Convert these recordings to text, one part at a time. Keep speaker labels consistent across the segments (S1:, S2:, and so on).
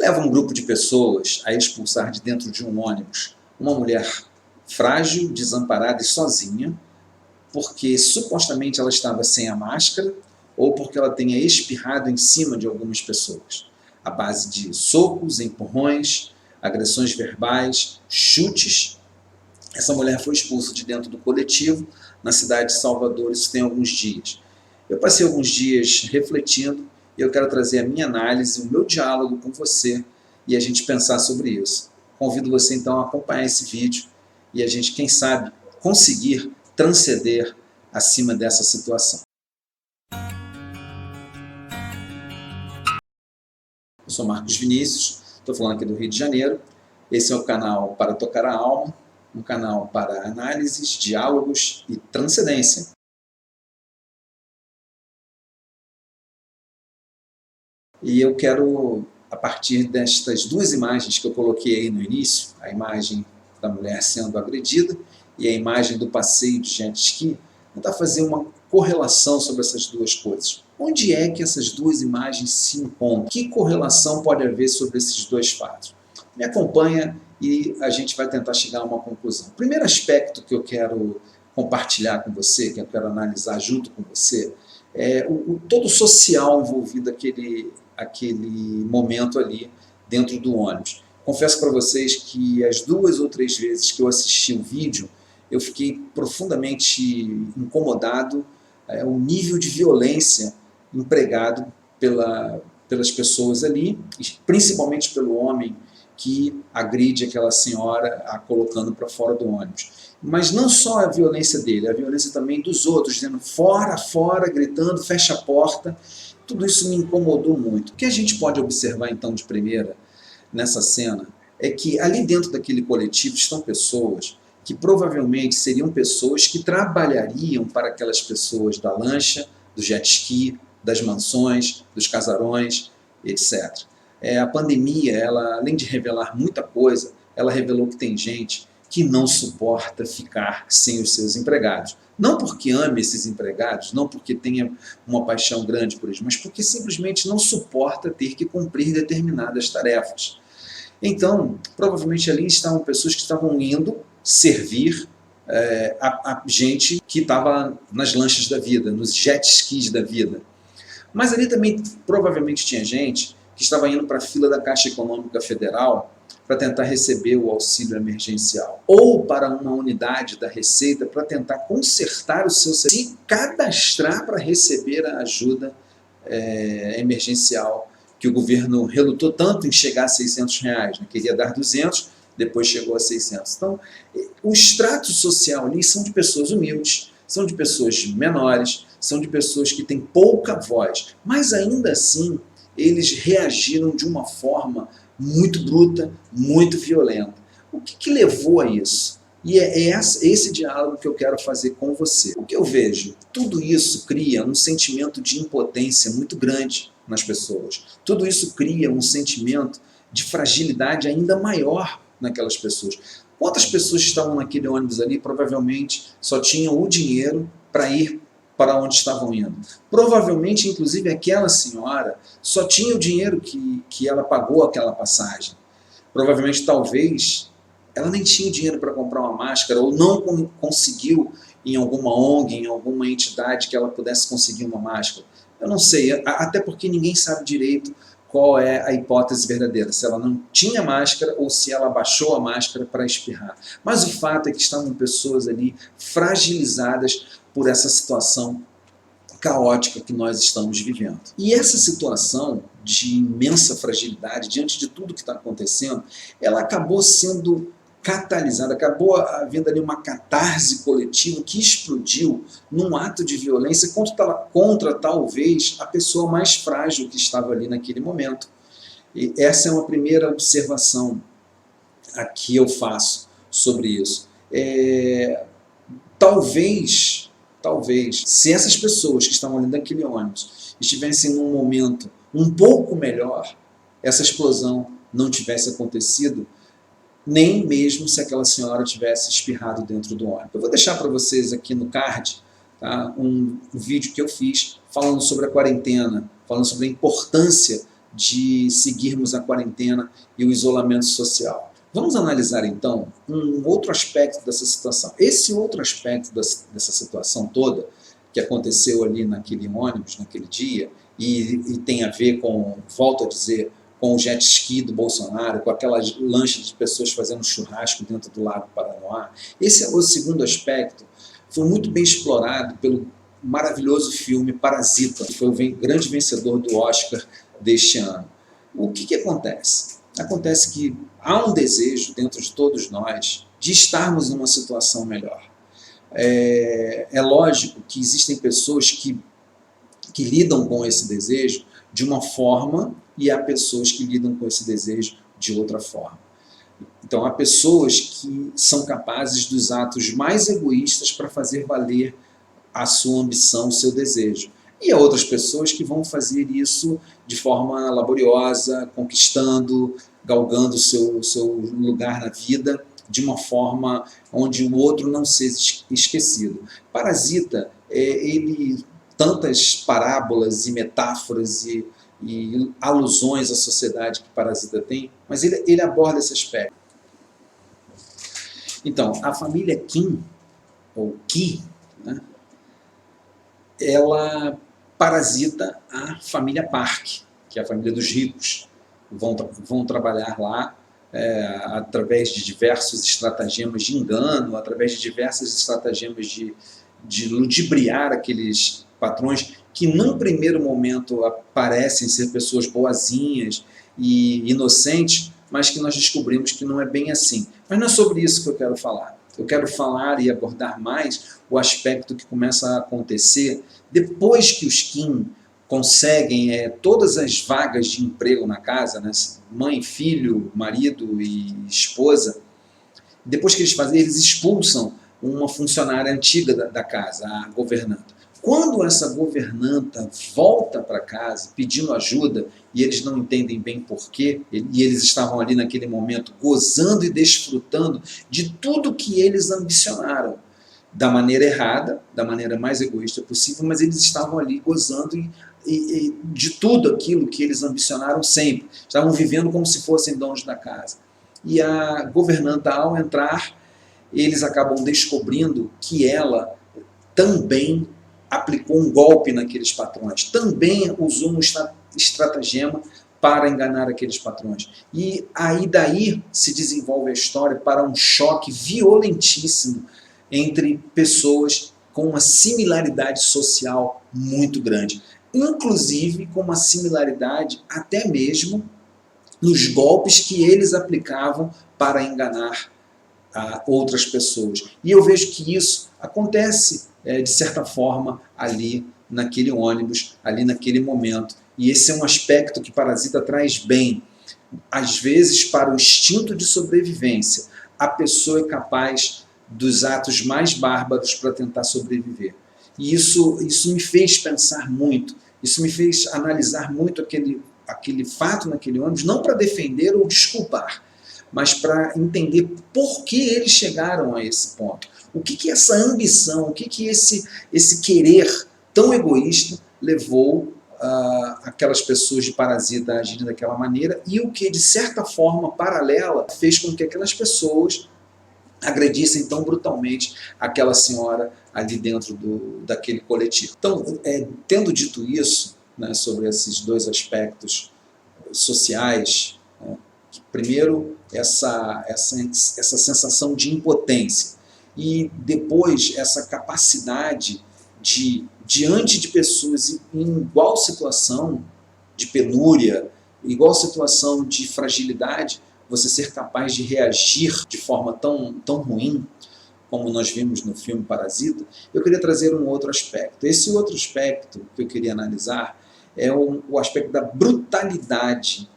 S1: leva um grupo de pessoas a expulsar de dentro de um ônibus uma mulher frágil, desamparada e sozinha, porque supostamente ela estava sem a máscara ou porque ela tenha espirrado em cima de algumas pessoas, à base de socos, empurrões, agressões verbais, chutes. Essa mulher foi expulsa de dentro do coletivo na cidade de Salvador, isso tem alguns dias. Eu passei alguns dias refletindo e eu quero trazer a minha análise, o meu diálogo com você e a gente pensar sobre isso. Convido você então a acompanhar esse vídeo e a gente, quem sabe, conseguir transcender acima dessa situação. Eu sou Marcos Vinícius, estou falando aqui do Rio de Janeiro. Esse é o canal Para Tocar a Alma, um canal para análises, diálogos e transcendência. E eu quero, a partir destas duas imagens que eu coloquei aí no início, a imagem da mulher sendo agredida e a imagem do passeio de jet ski, tentar fazer uma correlação sobre essas duas coisas. Onde é que essas duas imagens se encontram? Que correlação pode haver sobre esses dois fatos? Me acompanha e a gente vai tentar chegar a uma conclusão. O primeiro aspecto que eu quero compartilhar com você, que eu quero analisar junto com você, é o todo social envolvido aquele momento ali dentro do ônibus. Confesso para vocês que as 2 ou 3 vezes que eu assisti o vídeo, eu fiquei profundamente incomodado, o nível de violência empregado pelas pessoas ali, principalmente pelo homem que agride aquela senhora a colocando para fora do ônibus. Mas não só a violência dele, a violência também dos outros, dizendo fora, fora, gritando, fecha a porta. Tudo isso me incomodou muito. O que a gente pode observar então de primeira nessa cena é que ali dentro daquele coletivo estão pessoas que provavelmente seriam pessoas que trabalhariam para aquelas pessoas da lancha, do jet ski, das mansões, dos casarões, etc. A pandemia, ela, além de revelar muita coisa, ela revelou que tem gente que não suporta ficar sem os seus empregados. Não porque ame esses empregados, não porque tenha uma paixão grande por eles, mas porque simplesmente não suporta ter que cumprir determinadas tarefas. Então, provavelmente ali estavam pessoas que estavam indo servir a gente que estava nas lanchas da vida, nos jet skis da vida. Mas ali também provavelmente tinha gente que estava indo para a fila da Caixa Econômica Federal para tentar receber o auxílio emergencial, ou para uma unidade da Receita para tentar consertar o seu serviço e cadastrar para receber a ajuda emergencial, que o governo relutou tanto em chegar a R$600, né? Queria dar 200, depois chegou a 600. Então, o extrato social ali são de pessoas humildes, são de pessoas menores, são de pessoas que têm pouca voz, mas ainda assim eles reagiram de uma forma muito bruta, muito violenta. O que levou a isso? E é esse diálogo que eu quero fazer com você. O que eu vejo? Tudo isso cria um sentimento de impotência muito grande nas pessoas. Tudo isso cria um sentimento de fragilidade ainda maior naquelas pessoas. Quantas pessoas estavam naquele ônibus ali provavelmente só tinham o dinheiro para ir para onde estavam indo? Provavelmente, inclusive, aquela senhora só tinha o dinheiro que ela pagou aquela passagem. Provavelmente, talvez, ela nem tinha dinheiro para comprar uma máscara ou não conseguiu em alguma ONG, em alguma entidade que ela pudesse conseguir uma máscara. Eu não sei, até porque ninguém sabe direito qual é a hipótese verdadeira, se ela não tinha máscara ou se ela baixou a máscara para espirrar. Mas o fato é que estavam pessoas ali fragilizadas por essa situação caótica que nós estamos vivendo. E essa situação de imensa fragilidade, diante de tudo que está acontecendo, ela acabou sendo catalisada, acabou havendo ali uma catarse coletiva que explodiu num ato de violência contra talvez a pessoa mais frágil que estava ali naquele momento. E essa é uma primeira observação que eu faço sobre isso. Talvez, se essas pessoas que estavam ali naquele ônibus estivessem num momento um pouco melhor, essa explosão não tivesse acontecido, nem mesmo se aquela senhora tivesse espirrado dentro do ônibus. Eu vou deixar para vocês aqui no card, tá, um vídeo que eu fiz falando sobre a quarentena, falando sobre a importância de seguirmos a quarentena e o isolamento social. Vamos analisar então um outro aspecto dessa situação. Esse outro aspecto dessa situação toda, que aconteceu ali naquele ônibus, naquele dia, e tem a ver com, volto a dizer, com o jet ski do Bolsonaro, com aquelas lanchas de pessoas fazendo churrasco dentro do Lago Paranoá. Esse é o segundo aspecto, foi muito bem explorado pelo maravilhoso filme Parasita, que foi o grande vencedor do Oscar deste ano. O que acontece? Acontece que há um desejo dentro de todos nós de estarmos numa situação melhor. É lógico que existem pessoas que lidam com esse desejo de uma forma e há pessoas que lidam com esse desejo de outra forma. Então há pessoas que são capazes dos atos mais egoístas para fazer valer a sua ambição, o seu desejo. E há outras pessoas que vão fazer isso de forma laboriosa, conquistando, galgando o seu lugar na vida, de uma forma onde o outro não seja esquecido. Parasita, ele tantas parábolas e metáforas e alusões à sociedade que Parasita tem, mas ele aborda esse aspecto. Então, a família Kim, ou Ki, né, ela parasita a família Park, que é a família dos ricos. Vão trabalhar lá através de diversos estratagemas de engano, através de diversas estratagemas de ludibriar aqueles patrões que, num primeiro momento, parecem ser pessoas boazinhas e inocentes, mas que nós descobrimos que não é bem assim. Mas não é sobre isso que eu quero falar. Eu quero falar e abordar mais o aspecto que começa a acontecer depois que os Kim conseguem todas as vagas de emprego na casa, né? Mãe, filho, marido e esposa. Depois que eles fazem, eles expulsam uma funcionária antiga da casa, a governanta. Quando essa governanta volta para casa pedindo ajuda, e eles não entendem bem porquê, e eles estavam ali naquele momento gozando e desfrutando de tudo que eles ambicionaram, da maneira errada, da maneira mais egoísta possível, mas eles estavam ali gozando de tudo aquilo que eles ambicionaram sempre. Estavam vivendo como se fossem donos da casa. E a governanta, ao entrar, eles acabam descobrindo que ela também aplicou um golpe naqueles patrões, também usou um estratagema para enganar aqueles patrões. E aí daí se desenvolve a história para um choque violentíssimo entre pessoas com uma similaridade social muito grande, inclusive com uma similaridade até mesmo nos golpes que eles aplicavam para enganar outras pessoas. E eu vejo que isso acontece, de certa forma, ali naquele ônibus, ali naquele momento. E esse é um aspecto que Parasita traz bem. Às vezes, para o instinto de sobrevivência, a pessoa é capaz dos atos mais bárbaros para tentar sobreviver. E isso me fez pensar muito, isso me fez analisar muito aquele fato naquele ônibus, não para defender ou desculpar, mas para entender por que eles chegaram a esse ponto. O que essa ambição, o que esse querer tão egoísta levou aquelas pessoas de Parasita a agirem daquela maneira, e o que, de certa forma paralela, fez com que aquelas pessoas agredissem tão brutalmente aquela senhora ali dentro daquele coletivo. Então, tendo dito isso, né, sobre esses dois aspectos sociais, né, primeiro essa sensação de impotência e depois essa capacidade de, diante de pessoas em igual situação de penúria, igual situação de fragilidade, você ser capaz de reagir de forma tão ruim, como nós vimos no filme Parasita. Eu queria trazer um outro aspecto. Esse outro aspecto que eu queria analisar é o aspecto da brutalidade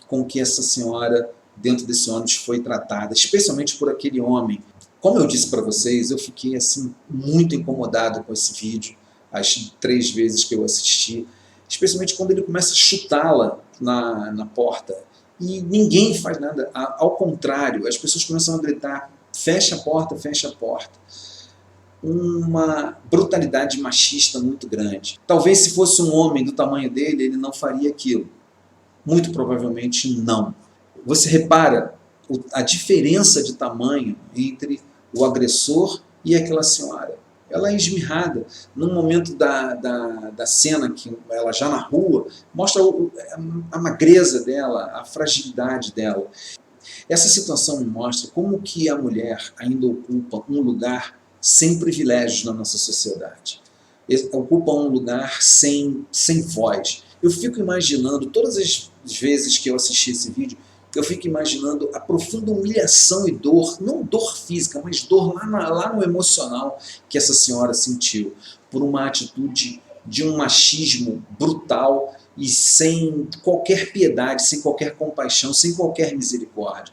S1: com que essa senhora dentro desse ônibus foi tratada, especialmente por aquele homem. Como eu disse para vocês, eu fiquei assim muito incomodado com esse vídeo, as 3 vezes que eu assisti, especialmente quando ele começa a chutá-la na porta. E ninguém faz nada, ao contrário, as pessoas começam a gritar, fecha a porta, fecha a porta. Uma brutalidade machista muito grande. Talvez se fosse um homem do tamanho dele, ele não faria aquilo. Muito provavelmente não. Você repara a diferença de tamanho entre o agressor e aquela senhora. Ela é esmirrada. Num momento da cena, que ela já na rua, mostra a magreza dela, a fragilidade dela. Essa situação me mostra como que a mulher ainda ocupa um lugar sem privilégios na nossa sociedade. Ocupa um lugar sem voz. Eu fico imaginando, todas as vezes que eu assisti esse vídeo, eu fico imaginando a profunda humilhação e dor, não dor física, mas dor lá no emocional que essa senhora sentiu, por uma atitude de um machismo brutal e sem qualquer piedade, sem qualquer compaixão, sem qualquer misericórdia.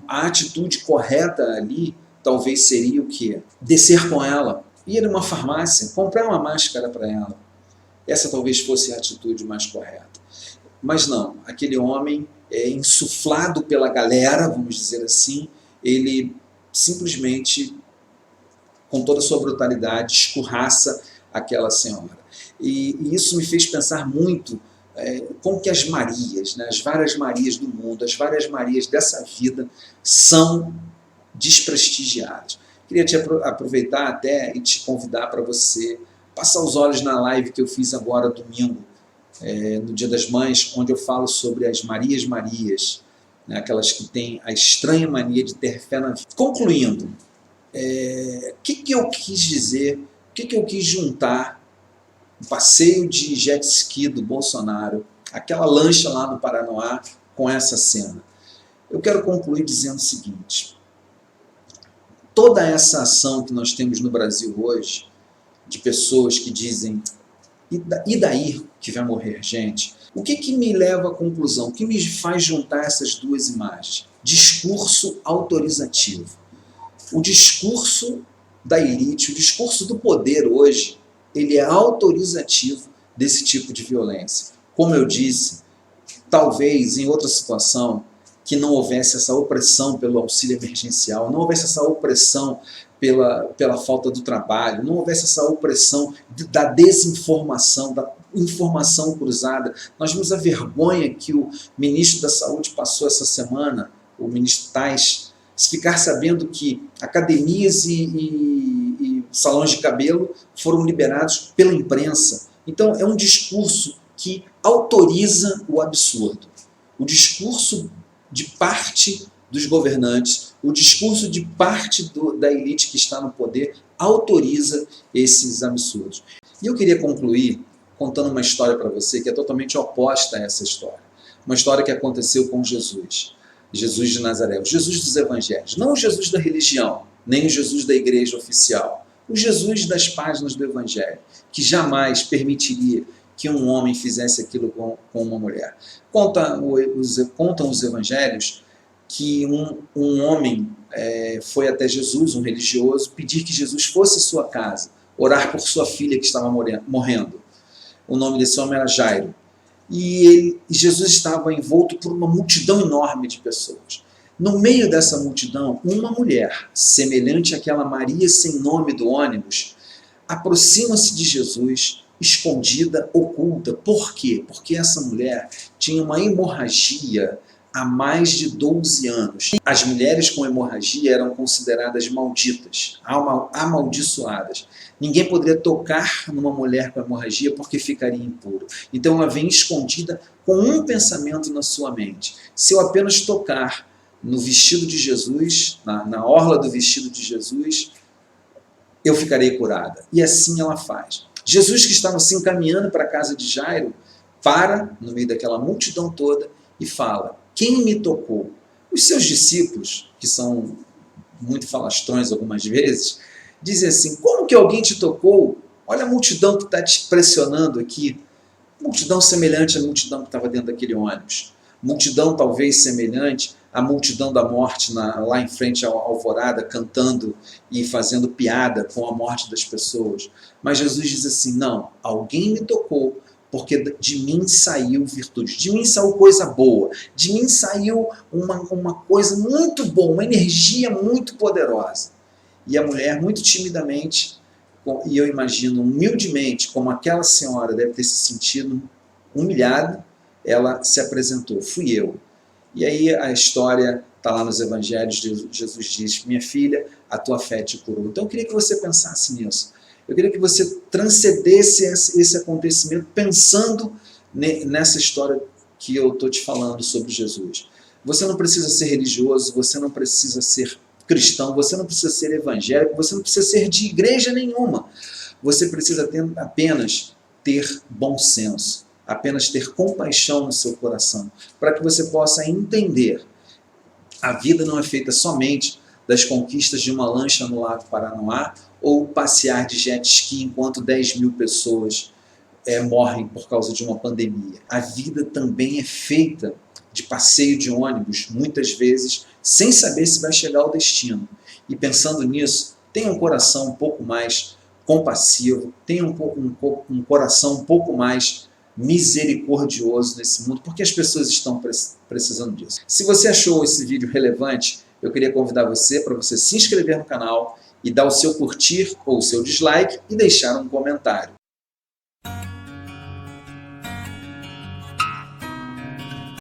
S1: A atitude correta ali talvez seria o quê? Descer com ela, ir numa farmácia, comprar uma máscara para ela. Essa talvez fosse a atitude mais correta. Mas não, aquele homem insuflado pela galera, vamos dizer assim, ele simplesmente, com toda a sua brutalidade, escorraça aquela senhora. E isso me fez pensar muito como que as Marias, né, as várias Marias do mundo, as várias Marias dessa vida são desprestigiadas. Queria te aproveitar até e te convidar para você passar os olhos na live que eu fiz agora domingo, no Dia das Mães, onde eu falo sobre as Marias, né, aquelas que têm a estranha mania de ter fé na vida. Concluindo, o que eu quis dizer, o que eu quis juntar o passeio de jet ski do Bolsonaro, aquela lancha lá no Paranoá, com essa cena? Eu quero concluir dizendo o seguinte: toda essa ação que nós temos no Brasil hoje, de pessoas que dizem, e daí que vai morrer gente? O que me leva à conclusão? O que me faz juntar essas duas imagens? Discurso autorizativo. O discurso da elite, o discurso do poder hoje, ele é autorizativo desse tipo de violência. Como eu disse, talvez em outra situação que não houvesse essa opressão pelo auxílio emergencial, não houvesse essa opressão pela falta do trabalho, não houvesse essa opressão da desinformação, da informação cruzada. Nós vimos a vergonha que o ministro da Saúde passou essa semana, o ministro Tais, ficar sabendo que academias e salões de cabelo foram liberados pela imprensa. Então é um discurso que autoriza o absurdo. O discurso de parte dos governantes, o discurso de parte da elite que está no poder autoriza esses absurdos. E eu queria concluir contando uma história para você que é totalmente oposta a essa história. Uma história que aconteceu com Jesus. Jesus de Nazaré, o Jesus dos evangelhos. Não o Jesus da religião, nem o Jesus da igreja oficial. O Jesus das páginas do evangelho, que jamais permitiria que um homem fizesse aquilo com uma mulher. Contam os evangelhos que um homem foi até Jesus, um religioso, pedir que Jesus fosse à sua casa, orar por sua filha que estava morrendo. O nome desse homem era Jairo. E Jesus estava envolto por uma multidão enorme de pessoas. No meio dessa multidão, uma mulher, semelhante àquela Maria sem nome do ônibus, aproxima-se de Jesus, escondida, oculta. Por quê? Porque essa mulher tinha uma hemorragia há mais de 12 anos. As mulheres com hemorragia eram consideradas malditas, amaldiçoadas. Ninguém poderia tocar numa mulher com hemorragia porque ficaria impuro. Então ela vem escondida com um pensamento na sua mente: se eu apenas tocar no vestido de Jesus, na orla do vestido de Jesus, eu ficarei curada. E assim ela faz. Jesus, que estava se encaminhando para a casa de Jairo, para no meio daquela multidão toda e fala: quem me tocou? Os seus discípulos, que são muito falastrões algumas vezes, dizem assim: como que alguém te tocou? Olha a multidão que está te pressionando aqui. Multidão semelhante à multidão que estava dentro daquele ônibus. Multidão talvez semelhante à multidão da morte lá em frente à alvorada, cantando e fazendo piada com a morte das pessoas. Mas Jesus diz assim: não, alguém me tocou, porque de mim saiu virtude, de mim saiu coisa boa, de mim saiu uma coisa muito boa, uma energia muito poderosa. E a mulher, muito timidamente, e eu imagino humildemente, como aquela senhora deve ter se sentido humilhada, ela se apresentou, fui eu. E aí a história está lá nos evangelhos, Jesus diz, minha filha, a tua fé te curou. Então eu queria que você pensasse nisso. Eu queria que você transcendesse esse acontecimento pensando nessa história que eu estou te falando sobre Jesus. Você não precisa ser religioso, você não precisa ser cristão, você não precisa ser evangélico, você não precisa ser de igreja nenhuma. Você precisa apenas ter bom senso, apenas ter compaixão no seu coração, para que você possa entender. A vida não é feita somente das conquistas de uma lancha no Lago Paranoá ou passear de jet ski enquanto 10 mil pessoas morrem por causa de uma pandemia. A vida também é feita de passeio de ônibus, muitas vezes, sem saber se vai chegar ao destino. E pensando nisso, tenha um coração um pouco mais compassivo, tenha um coração um pouco mais misericordioso nesse mundo, porque as pessoas estão precisando disso. Se você achou esse vídeo relevante, eu queria convidar você para você se inscrever no canal e dar o seu curtir ou o seu dislike e deixar um comentário.